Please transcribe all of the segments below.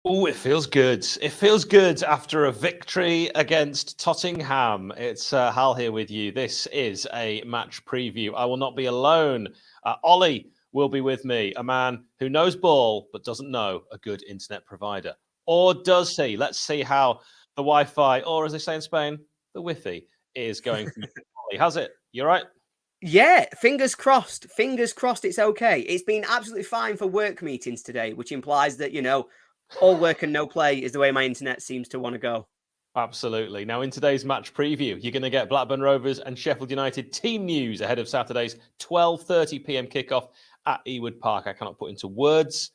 Oh, it feels good. It feels good after a victory against Tottenham. It's Hal here with you. This is a match preview. I will not be alone. Ollie will be with me, a man who knows ball but doesn't know a good internet provider. Or does he? Let's see how the Wi-Fi, or as they say in Spain, the Wi-Fi, is going for you. Ollie, how's it? You all right? Yeah, fingers crossed. Fingers crossed it's okay. It's been absolutely fine for work meetings today, which implies that, all work and no play is the way my internet seems to want to go. Absolutely. Now, in today's match preview, you're going to get Blackburn Rovers and Sheffield United team news ahead of Saturday's 12:30 p.m. kickoff at Ewood Park. I cannot put into words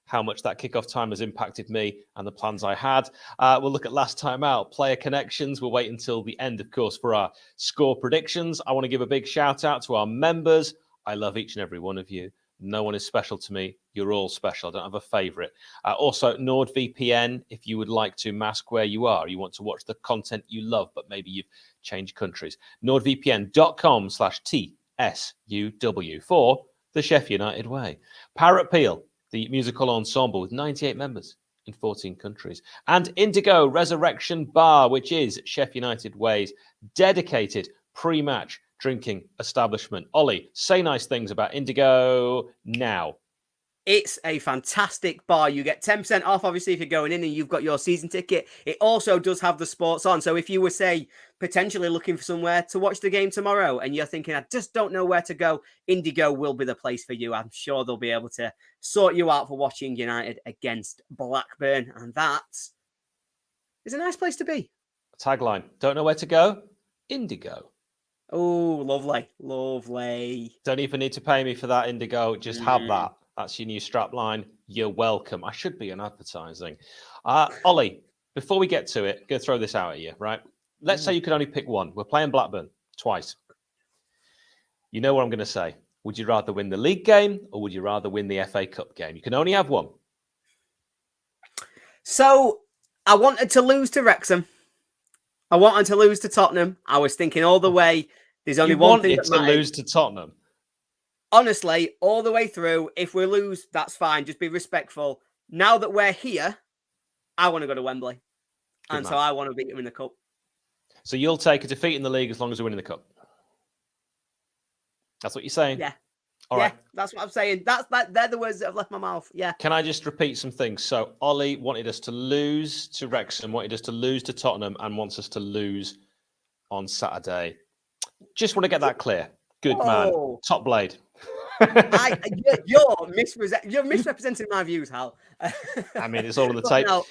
how much that kickoff time has impacted me and the plans I had. We'll look at last time out, player connections. We'll wait until the end, of course, for our score predictions. I want to give a big shout out to our members. I love each and every one of you. No one is special to me. You're all special. I don't have a favourite. Also, NordVPN, if you would like to mask where you are, you want to watch the content you love, but maybe you've changed countries. NordVPN.com/TSUW for the Sheffield United way. Parrot Peel, the musical ensemble with 98 members in 14 countries. And Indigo Resurrection Bar, which is Sheffield United Way's dedicated pre-match drinking establishment. Ollie, say nice things about Indigo now. It's a fantastic bar. You get 10% off, obviously, if you're going in and you've got your season ticket. It also does have the sports on. So if you were, say, potentially looking for somewhere to watch the game tomorrow and you're thinking, I just don't know where to go, Indigo will be the place for you. I'm sure they'll be able to sort you out for watching United against Blackburn. And that is a nice place to be. Tagline, don't know where to go? Indigo. Oh, lovely. Lovely. Don't even need to pay me for that, Indigo. Just have that. That's your new strap line. You're welcome. I should be in advertising. Ollie, before we get to it, I'm going to throw this out at you, right? Let's say you could only pick one. We're playing Blackburn twice. You know what I'm going to say. Would you rather win the league game or would you rather win the FA Cup game? You can only have one. So I wanted to lose to Wrexham. I wanted to lose to Tottenham. I was thinking all the way, there's only one thing that matters. Lose to Tottenham? Honestly, all the way through, if we lose, that's fine. Just be respectful. Now that we're here, I want to go to Wembley. So I want to beat them in the Cup. So you'll take a defeat in the league as long as we're winning the Cup? That's what you're saying? Yeah. All right. That's what I'm saying. They're the words that have left my mouth. Yeah. Can I just repeat some things? So Ollie wanted us to lose to Wrexham, wanted us to lose to Tottenham, and wants us to lose on Saturday. Just want to get that clear. Good man. Top blade. You're misrepresenting my views, Hal. I mean, it's all on the tape. Now,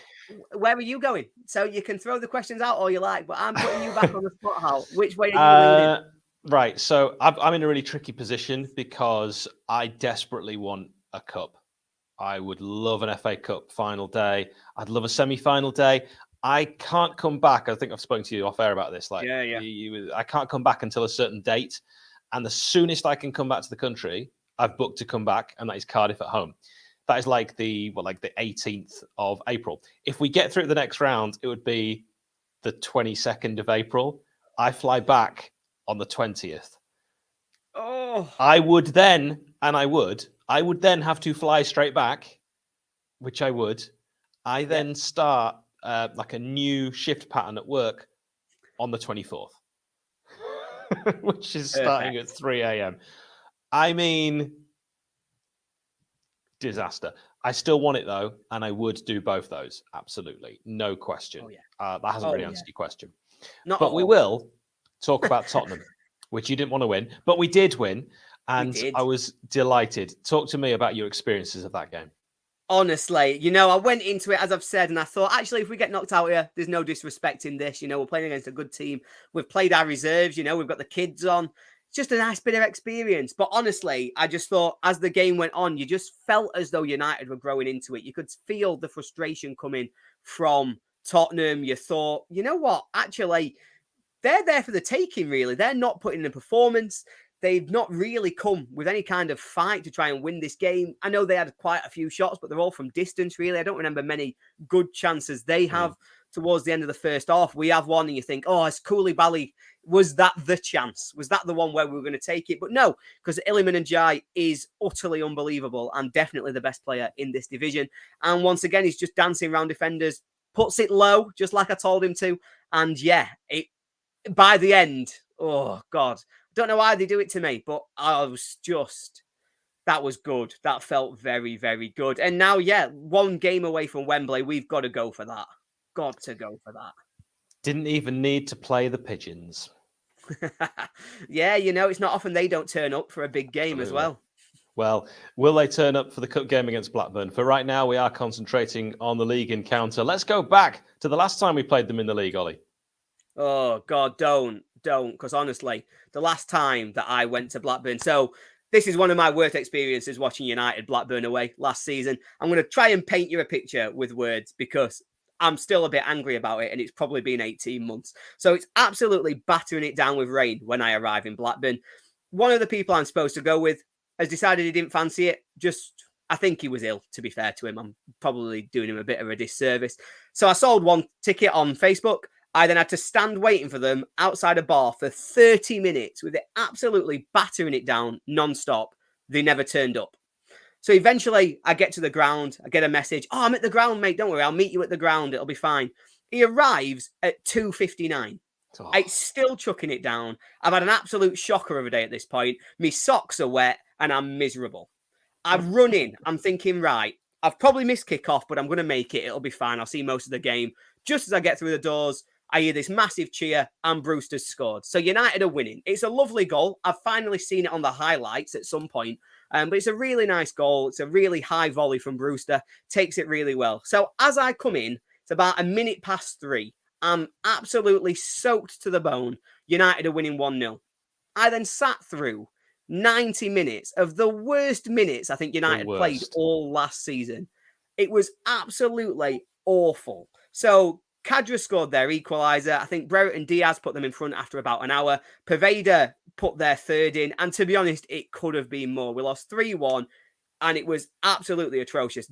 where are you going? So you can throw the questions out all you like, but I'm putting you back on the spot, Hal. Which way are you leaning? Right. So I'm in a really tricky position because I desperately want a cup. I would love an FA Cup final day. I'd love a semi-final day. I can't come back. I think I've spoken to you off air about this. I can't come back until a certain date. And the soonest I can come back to the country, I've booked to come back, and that is Cardiff at home. That is like the 18th of April. If we get through the next round, it would be the 22nd of April. I fly back on the 20th. Oh, I would then have to fly straight back, which I would. I then start like a new shift pattern at work on the 24th, which is starting at 3 a.m. I mean, disaster. I still want it though, and I would do both those. Absolutely. No question. Oh, yeah. That hasn't really answered your question. But we will talk about Tottenham, which you didn't want to win, but we did win, and I was delighted. Talk to me about your experiences of that game. Honestly, I went into it, as I've said, and I thought, actually, if we get knocked out here, there's no disrespect in this. We're playing against a good team. We've played our reserves. We've got the kids on. It's just a nice bit of experience. But honestly, I just thought as the game went on, you just felt as though United were growing into it. You could feel the frustration coming from Tottenham. You thought, you know what? Actually, they're there for the taking, really. They're not putting in a performance. They've not really come with any kind of fight to try and win this game. I know they had quite a few shots, but they're all from distance, really. I don't remember many good chances they have. towards the end of the first half. We have one and you think, oh, it's Koulibaly. Was that the chance? Was that the one where we were going to take it? But no, because Iliman Ndiaye is utterly unbelievable and definitely the best player in this division. And once again, he's just dancing around defenders, puts it low, just like I told him to. And yeah, by the end, oh God, don't know why they do it to me, but that was good. That felt very, very good. And now, yeah, one game away from Wembley. We've got to go for that. Got to go for that. Didn't even need to play the Pigeons. Yeah, it's not often they don't turn up for a big game as well. Well, will they turn up for the cup game against Blackburn? For right now, we are concentrating on the league encounter. Let's go back to the last time we played them in the league, Ollie. Oh, God, don't. Because honestly, the last time that I went to Blackburn, so this is one of my worst experiences watching United Blackburn away last season. I'm going to try and paint you a picture with words because I'm still a bit angry about it and it's probably been 18 months. So it's absolutely battering it down with rain when I arrive in Blackburn. One of the people I'm supposed to go with has decided he didn't fancy it. I think he was ill, to be fair to him. I'm probably doing him a bit of a disservice. So I sold one ticket on Facebook. I then had to stand waiting for them outside a bar for 30 minutes with it absolutely battering it down non-stop. They never turned up. So eventually I get to the ground. I get a message. Oh, I'm at the ground, mate. Don't worry. I'll meet you at the ground. It'll be fine. He arrives at 2:59. Oh. It's still chucking it down. I've had an absolute shocker of a day at this point. My socks are wet and I'm miserable. I'm running. I'm thinking, right, I've probably missed kickoff, but I'm going to make it. It'll be fine. I'll see most of the game. Just as I get through the doors, I hear this massive cheer and Brewster's scored. So United are winning. It's a lovely goal. I've finally seen it on the highlights at some point. But it's a really nice goal. It's a really high volley from Brewster. Takes it really well. So as I come in, it's about 3:01. I'm absolutely soaked to the bone. United are winning 1-0. I then sat through 90 minutes of the worst minutes I think United played all last season. It was absolutely awful. So Kadra scored their equaliser. I think Brereton and Diaz put them in front after about an hour. Poveda put their third in. And to be honest, it could have been more. We lost 3-1 and it was absolutely atrocious.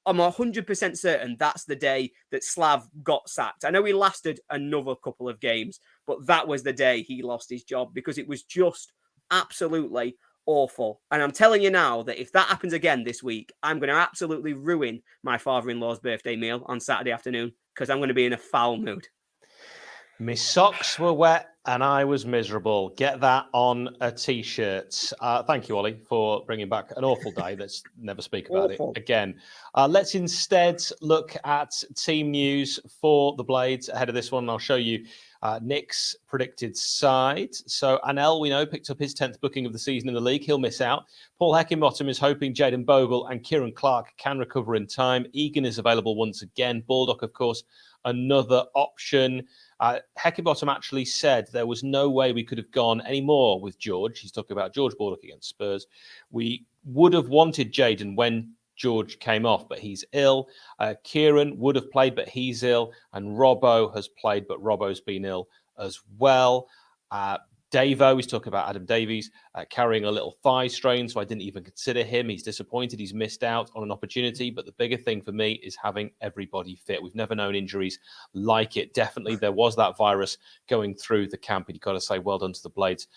I'm 100% certain that's the day that Slav got sacked. I know he lasted another couple of games, but that was the day he lost his job because it was just absolutely awful. And I'm telling you now that if that happens again this week, I'm going to absolutely ruin my father-in-law's birthday meal on Saturday afternoon because I'm going to be in a foul mood. My socks were wet and I was miserable. Get that on a T-shirt. Thank you, Ollie, for bringing back an awful day. Let's never speak about it again. Let's instead look at team news for the Blades ahead of this one. I'll show you Nick's predicted side. So Anel, we know, picked up his 10th booking of the season in the league. He'll miss out. Paul Heckingbottom is hoping Jayden Bogle and Kieran Clark can recover in time. Egan is available once again. Baldock, of course, another option. Heckingbottom actually said there was no way we could have gone any more with George. He's talking about George Baldock against Spurs. We would have wanted Jayden when George came off, but he's ill. Kieran would have played, but he's ill. And Robbo has played, but Robbo's been ill as well. Davo, he's talking about Adam Davies carrying a little thigh strain, so I didn't even consider him. He's disappointed. He's missed out on an opportunity. But the bigger thing for me is having everybody fit. We've never known injuries like it. Definitely, there was that virus going through the camp. And you've got to say well done to the Blades.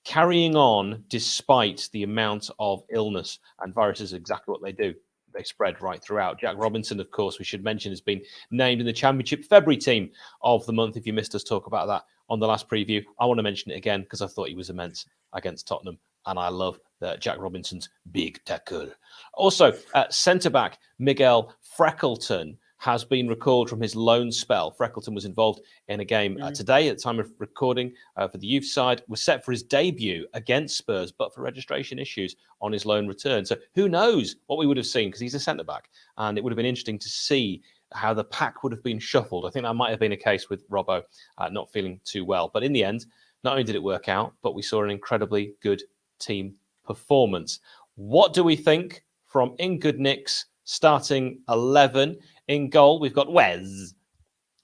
Carrying on despite the amount of illness, and viruses are exactly what they do. They spread right throughout. Jack Robinson, of course, we should mention, has been named in the Championship February team of the month. If you missed us talk about that on the last preview, I want to mention it again because I thought he was immense against Tottenham. And I love Jack Robinson's big tackle. Also, centre-back Miguel Freckleton has been recalled from his loan spell. Freckleton was involved in a game today at the time of recording for the youth side, was set for his debut against Spurs, but for registration issues on his loan return. So who knows what we would have seen, because he's a centre-back. And it would have been interesting to see how the pack would have been shuffled. I think that might have been a case with Robbo not feeling too well. But in the end, not only did it work out, but we saw an incredibly good team performance. What do we think from In Good Nick's starting 11? In goal, we've got Wes.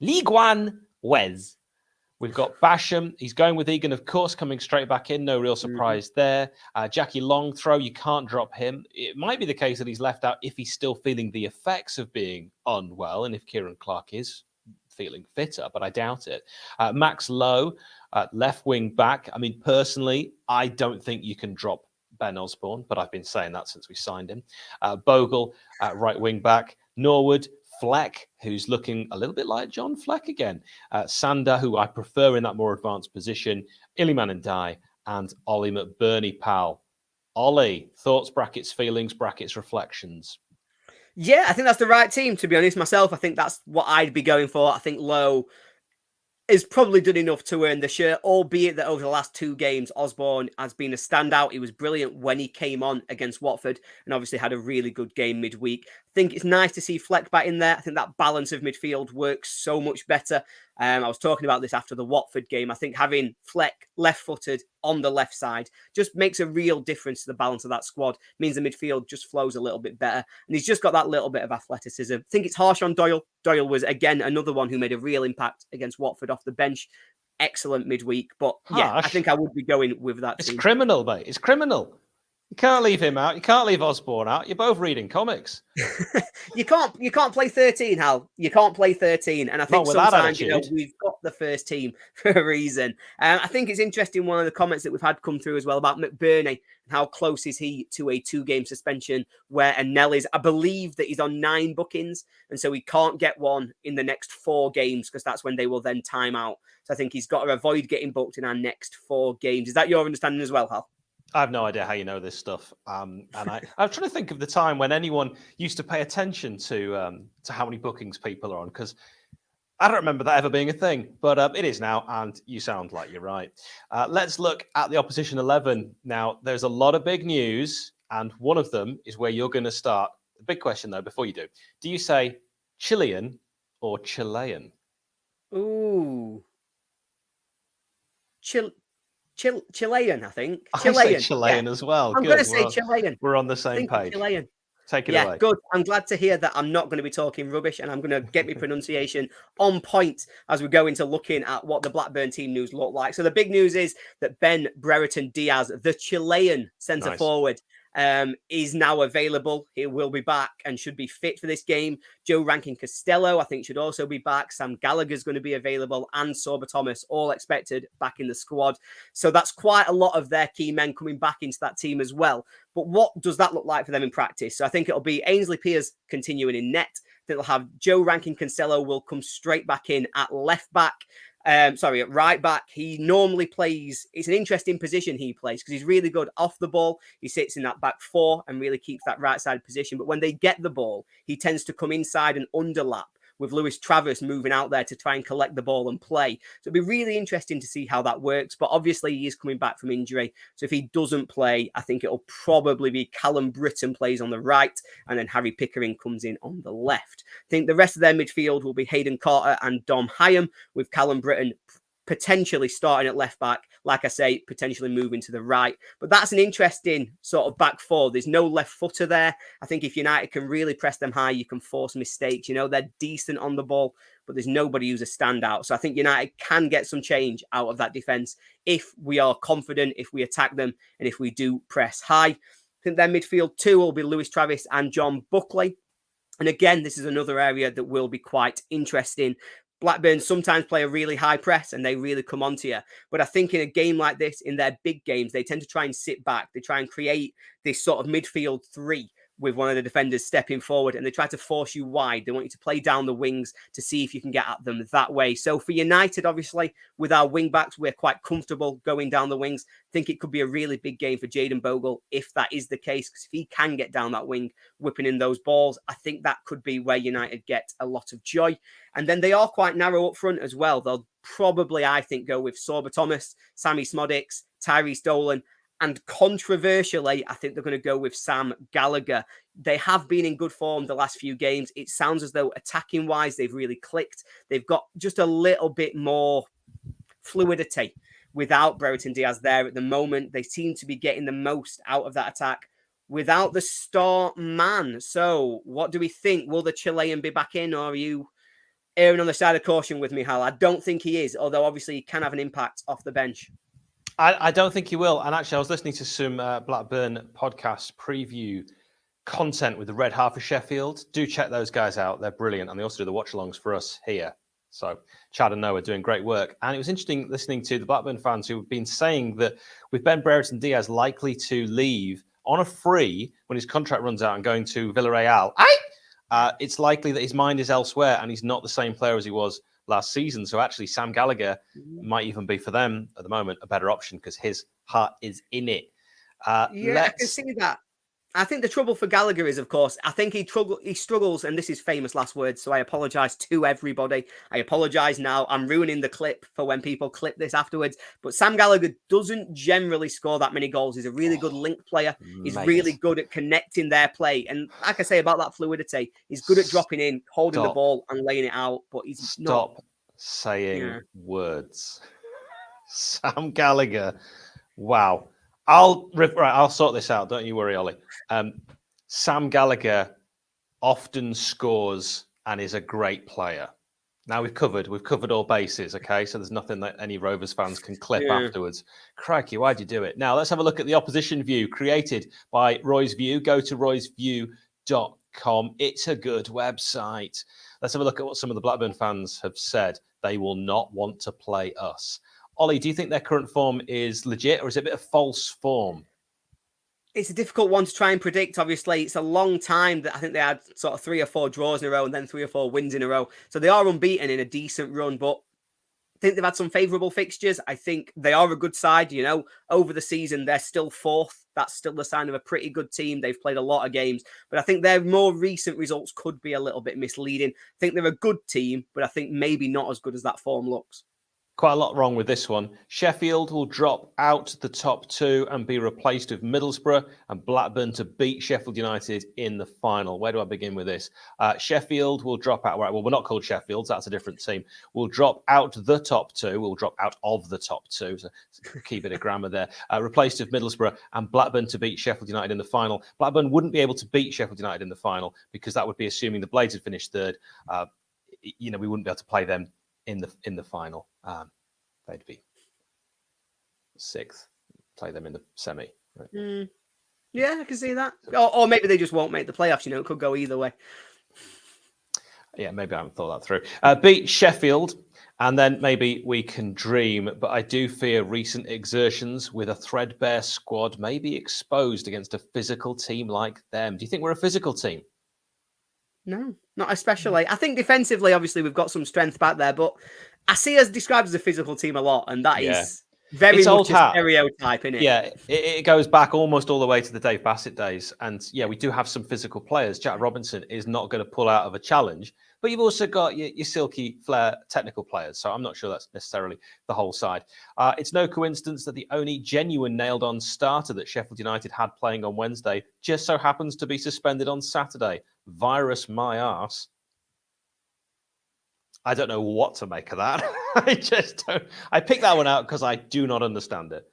Ligue 1, Wes. We've got Basham. He's going with Egan, of course, coming straight back in. No real surprise there. Jackie Longthrow, you can't drop him. It might be the case that he's left out if he's still feeling the effects of being unwell, and if Kieran Clark is feeling fitter, but I doubt it. Max Lowe, left wing back. I mean, personally, I don't think you can drop Ben Osborne, but I've been saying that since we signed him. Bogle, right wing back. Norwood, Fleck, who's looking a little bit like John Fleck again. Sander, who I prefer in that more advanced position. Iliman and Dye, and Ollie McBurney, pal. Ollie, thoughts, brackets, feelings, brackets, reflections. Yeah, I think that's the right team, to be honest. Myself, I think that's what I'd be going for. I think Lowe is probably done enough to earn the shirt, albeit that over the last 2 games, Osborne has been a standout. He was brilliant when he came on against Watford and obviously had a really good game midweek. I think it's nice to see Fleck back in there. I think that balance of midfield works so much better. I was talking about this after the Watford game. I think having Fleck left-footed on the left side just makes a real difference to the balance of that squad. Means the midfield just flows a little bit better. And he's just got that little bit of athleticism. I think it's harsh on Doyle. Doyle was, again, another one who made a real impact against Watford off the bench. Excellent midweek. But yeah, I think I would be going with that team. It's criminal, mate. It's criminal. You can't leave him out. You can't leave Osborne out. You're both reading comics. You can't play 13, Hal. You can't play 13. And I think sometimes, we've got the first team for a reason. I think it's interesting, one of the comments that we've had come through as well about McBurney and how close is he to a 2-game suspension, where Anelli's, I believe that he's on 9 bookings. And so he can't get one in the next 4 games because that's when they will then time out. So I think he's got to avoid getting booked in our next 4 games. Is that your understanding as well, Hal? I have no idea how you know this stuff. And I'm trying to think of the time when anyone used to pay attention to how many bookings people are on, because I don't remember that ever being a thing, but it is now, and you sound like you're right. Let's look at the opposition 11. Now, there's a lot of big news, and one of them is where you're going to start. The big question, though, before you do you say Chilean or Chilean? Ooh. Chilean, I think. Chilean. I say Chilean as well. I'm going to say Chilean. We're on the same page. Chilean. Take it away. Good. I'm glad to hear that I'm not going to be talking rubbish, and I'm going to get my pronunciation on point as we go into looking at what the Blackburn team news look like. So the big news is that Ben Brereton Diaz, the Chilean centre forward, is now available. He will be back and should be fit for this game. Joe Rankin Costello, I think, should also be back. Sam Gallagher's going to be available, and Sorba Thomas, all expected back in the squad. So that's quite a lot of their key men coming back into that team as well. But what does that look like for them in practice? So I think it'll be Ainsley Piers continuing in net. They'll have Joe Rankin Costello will come straight back in at left back. At right back. He normally plays, it's an interesting position he plays because he's really good off the ball. He sits in that back 4 and really keeps that right side position. But when they get the ball, he tends to come inside and underlap, with Lewis Travis moving out there to try and collect the ball and play. So it'll be really interesting to see how that works. But obviously, he is coming back from injury. So if he doesn't play, I think it'll probably be Callum Britton plays on the right, and then Harry Pickering comes in on the left. I think the rest of their midfield will be Hayden Carter and Dom Hyam, with Callum Britton potentially starting at left back, like I say, potentially moving to the right. But that's an interesting sort of back 4. There's no left footer there. I think if United can really press them high, you can force mistakes. They're decent on the ball, but there's nobody who's a standout. So I think United can get some change out of that defence if we are confident, if we attack them, and if we do press high. I think their midfield 2 will be Lewis Travis and John Buckley. And again, this is another area that will be quite interesting. Blackburn sometimes play a really high press and they really come onto you. But I think in a game like this, in their big games, they tend to try and sit back. They try and create this sort of midfield 3 with one of the defenders stepping forward, and they try to force you wide. They want you to play down the wings to see if you can get at them that way. So for United, obviously, with our wing backs, we're quite comfortable going down the wings. I think it could be a really big game for Jayden Bogle if that is the case, because if he can get down that wing, whipping in those balls, I think that could be where United get a lot of joy. And then they are quite narrow up front as well. They'll probably, I think, go with Sorba Thomas, Sammy Smodics, Tyrese Dolan, and controversially, I think they're going to go with Sam Gallagher. They have been in good form the last few games. It sounds as though attacking-wise, they've really clicked. They've got just a little bit more fluidity without Brereton Diaz there at the moment. They seem to be getting the most out of that attack without the star man. So what do we think? Will the Chilean be back in, or are you erring on the side of caution with me, Hal? I don't think he is, although obviously he can have an impact off the bench. I don't think he will. And actually, I was listening to some Blackburn podcast preview content with the Red Half of Sheffield. Do check those guys out. They're brilliant. And they also do the watch-alongs for us here. So Chad and Noah doing great work. And it was interesting listening to the Blackburn fans who have been saying that with Ben Brereton Diaz likely to leave on a free when his contract runs out and going to Villarreal, it's likely that his mind is elsewhere and he's not the same player as he was last season. So actually Sam Gallagher might even be for them at the moment a better option because his heart is in it. I can see that. I think the trouble for Gallagher is, of course, I think he struggles, and this is famous last words, so I apologise to everybody. I apologise now. I'm ruining the clip for when people clip this afterwards. But Sam Gallagher doesn't generally score that many goals. He's a really good link player. He's really good at connecting their play. And like I say about that fluidity, he's good at dropping in, holding the ball and laying it out, but he's not... Stop saying words. Sam Gallagher. Wow. I'll sort this out. Don't you worry, Ollie. Sam Gallagher often scores and is a great player. Now we've covered all bases, okay? So there's nothing that any Rovers fans can clip afterwards. Crikey, why'd you do it? Now let's have a look at the opposition view created by Roy's View. Go to roysview.com. It's a good website. Let's have a look at what some of the Blackburn fans have said. They will not want to play us. Ollie, do you think their current form is legit or is it a bit of false form? It's a difficult one to try and predict. Obviously, it's a long time that I think they had sort of 3 or 4 draws in a row and then 3 or 4 wins in a row. So they are unbeaten in a decent run, but I think they've had some favourable fixtures. I think they are a good side. You know, over the season, they're still 4th. That's still the sign of a pretty good team. They've played a lot of games, but I think their more recent results could be a little bit misleading. I think they're a good team, but I think maybe not as good as that form looks. Quite a lot wrong with this one. Sheffield will drop out the top 2 and be replaced with Middlesbrough, and Blackburn to beat Sheffield United in the final. Where do I begin with this? Sheffield will drop out. Right, well, we're not called Sheffield. So that's a different team. We'll drop out the top 2. We'll drop out of the top 2. So keep it a grammar there. Replaced with Middlesbrough and Blackburn to beat Sheffield United in the final. Blackburn wouldn't be able to beat Sheffield United in the final because that would be assuming the Blades had finished 3rd. We wouldn't be able to play them in the final. They'd be 6th. Play them in the semi. Right? Yeah, I can see that. Or maybe they just won't make the playoffs. It could go either way. Yeah, maybe I haven't thought that through. Beat Sheffield, and then maybe we can dream. But I do fear recent exertions with a threadbare squad may be exposed against a physical team like them. Do you think we're a physical team? No, not especially. I think defensively, obviously, we've got some strength back there, but I see us described as a physical team a lot, and that is very much a stereotype, isn't it? Yeah, it goes back almost all the way to the Dave Bassett days. And yeah, we do have some physical players. Jack Robinson is not going to pull out of a challenge, but you've also got your silky flair technical players. So I'm not sure that's necessarily the whole side. It's no coincidence that the only genuine nailed-on starter that Sheffield United had playing on Wednesday just so happens to be suspended on Saturday. Virus my arse. I don't know what to make of that. I just don't. I picked that one out because I do not understand it.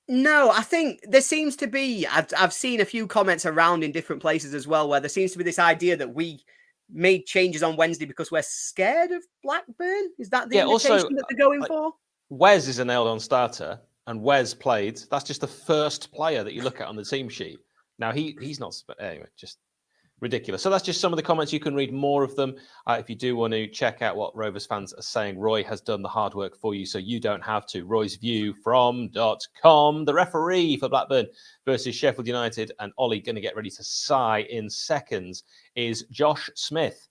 No, I think there seems to be, I've seen a few comments around in different places as well, where there seems to be this idea that we made changes on Wednesday because we're scared of Blackburn. Is that the indication also, that they're going for? Wes is a nailed-on starter, and Wes played. That's just the first player that you look at on the team sheet. Now, he's not... Anyway, just... ridiculous. So that's just some of the comments. You can read more of them if you do want to check out what Rovers fans are saying. Roy has done the hard work for you, so you don't have to. Roy's View from.com. The referee for Blackburn versus Sheffield United, and Ollie going to get ready to sigh in seconds, is Josh Smith.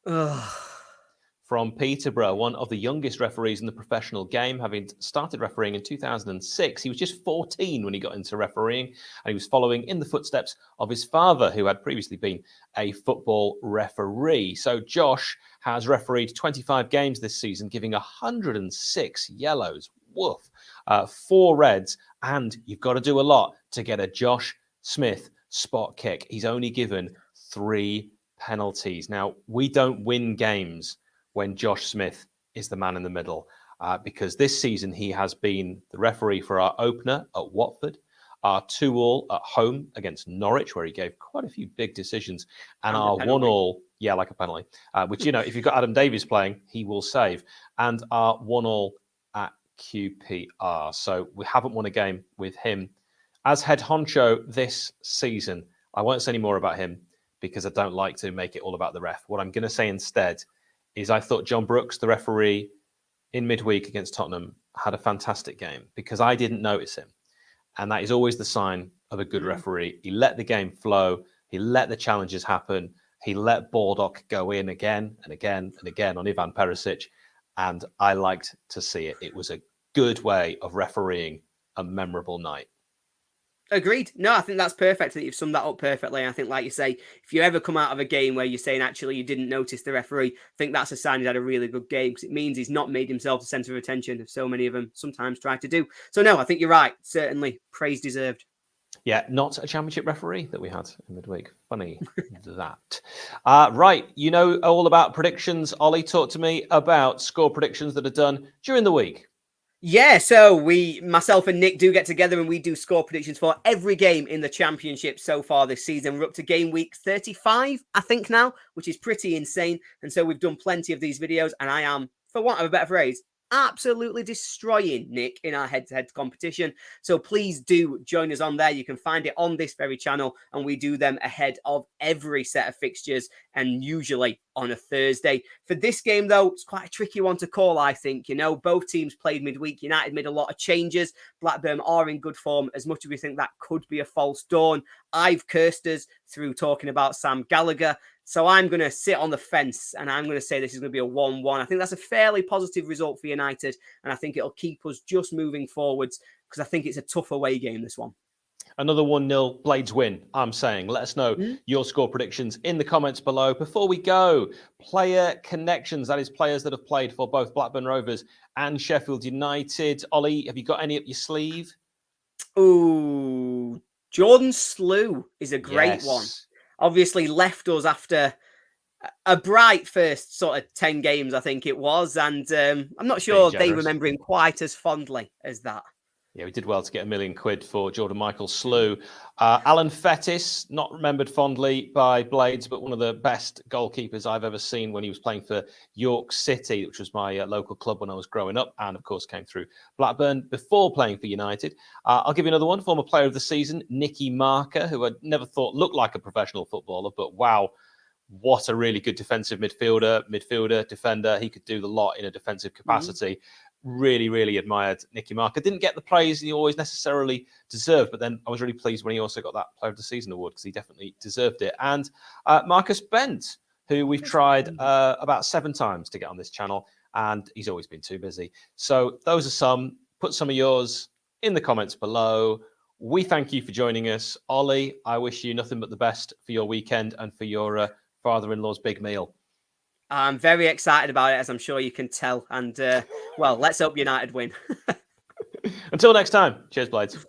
From Peterborough, one of the youngest referees in the professional game, having started refereeing in 2006. He was just 14 when he got into refereeing, and he was following in the footsteps of his father, who had previously been a football referee. So Josh has refereed 25 games this season, giving 106 yellows, woof, 4 reds, and you've got to do a lot to get a Josh Smith spot kick. He's only given 3 penalties. Now, we don't win games when Josh Smith is the man in the middle, because this season he has been the referee for our opener at Watford, our 2-2 at home against Norwich, where he gave quite a few big decisions, and our 1-1, like a penalty, which, if you've got Adam Davies playing, he will save, and our 1-1 at QPR. So we haven't won a game with him as head honcho this season. I won't say any more about him because I don't like to make it all about the ref. What I'm going to say instead is I thought John Brooks, the referee in midweek against Tottenham, had a fantastic game because I didn't notice him. And that is always the sign of a good referee. He let the game flow. He let the challenges happen. He let Baldock go in again and again and again on Ivan Perisic. And I liked to see it. It was a good way of refereeing a memorable night. Agreed. No, I think that's perfect. I think you've summed that up perfectly. I think, like you say, if you ever come out of a game where you're saying actually you didn't notice the referee, I think that's a sign he's had a really good game because it means he's not made himself the centre of attention, as so many of them sometimes try to do. So, no, I think you're right. Certainly praise deserved. Yeah, not a championship referee that we had in midweek. Funny that. Right, you know all about predictions. Ollie, talk to me about score predictions that are done during the week. Yeah, so myself and Nick do get together and we do score predictions for every game in the championship so far this season. We're up to game week 35, I think now, which is pretty insane. And so we've done plenty of these videos and I am, for want of a better phrase, absolutely destroying Nick in our head-to-head competition. So please do join us on there. You can find it on this very channel and we do them ahead of every set of fixtures and usually on a Thursday. For this game, though, it's quite a tricky one to call, I think. You know, both teams played midweek. United made a lot of changes. Blackburn are in good form. As much as we think that could be a false dawn, I've cursed us through talking about Sam Gallagher. So I'm going to sit on the fence and I'm going to say this is going to be a 1-1. I think that's a fairly positive result for United. And I think it'll keep us just moving forwards because I think it's a tough away game, this one. Another 1-0 Blades win, I'm saying. Let us know your score predictions in the comments below. Before we go, player connections. That is players that have played for both Blackburn Rovers and Sheffield United. Ollie, have you got any up your sleeve? Ooh, Jordan Slew is a great one. Obviously left us after a bright first sort of 10 games, I think it was. And I'm not sure they remember him quite as fondly as that. Yeah, we did well to get £1 million for Jordan Michael Slew. Alan Fettis, not remembered fondly by Blades, but one of the best goalkeepers I've ever seen when he was playing for York City, which was my local club when I was growing up, and of course came through Blackburn before playing for United. I'll give you another one, former player of the season, Nicky Marker, who I never thought looked like a professional footballer, but wow, what a really good defensive midfielder, defender. He could do the lot in a defensive capacity. Really, really admired Nicky Marker. Didn't get the praise he always necessarily deserved, but then I was really pleased when he also got that Player of the Season award because he definitely deserved it. And Marcus Bent, who we've tried about 7 times to get on this channel, and he's always been too busy. So those are some. Put some of yours in the comments below. We thank you for joining us. Ollie, I wish you nothing but the best for your weekend and for your father-in-law's big meal. I'm very excited about it, as I'm sure you can tell. And, well, let's hope United win. Until next time. Cheers, Blades.